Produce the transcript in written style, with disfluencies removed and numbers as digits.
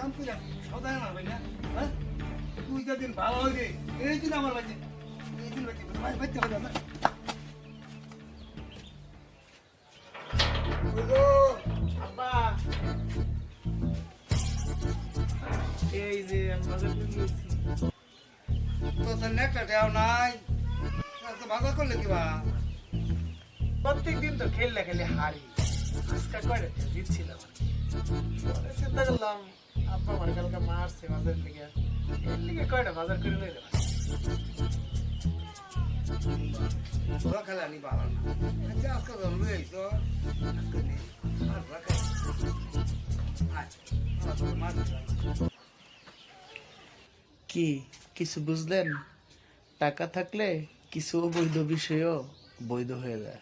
কাম করে সদায় না ভাই না হ্যাঁ তুই যেদিন ভালো হইবে এই দিন আমার বাড়ি এই দিন বাড়িতে হবে না আব্বা এই যে বাজার করে গেছি তো তোর নেকটা দেও নাই তো বাজার করলে কি বা প্রত্যেকদিন তো খেললে খেলে হারি আজকে কয়টা জিতছিলাম পরে চিন্তা করলাম আব্বা আমার কালকে মারছে বাজার থেকে এর লিগে কয়টা বাজার করে লই দেবা তোরা খেলা নি ভালো না আচ্ছা আজকে তো লুই আইছো আজকে নি আর রাখা আচ্ছা মার কি কিছু বুঝলেন টাকা থাকলে কিছু অবৈধ বিষয়ও বৈধ হয়ে যায়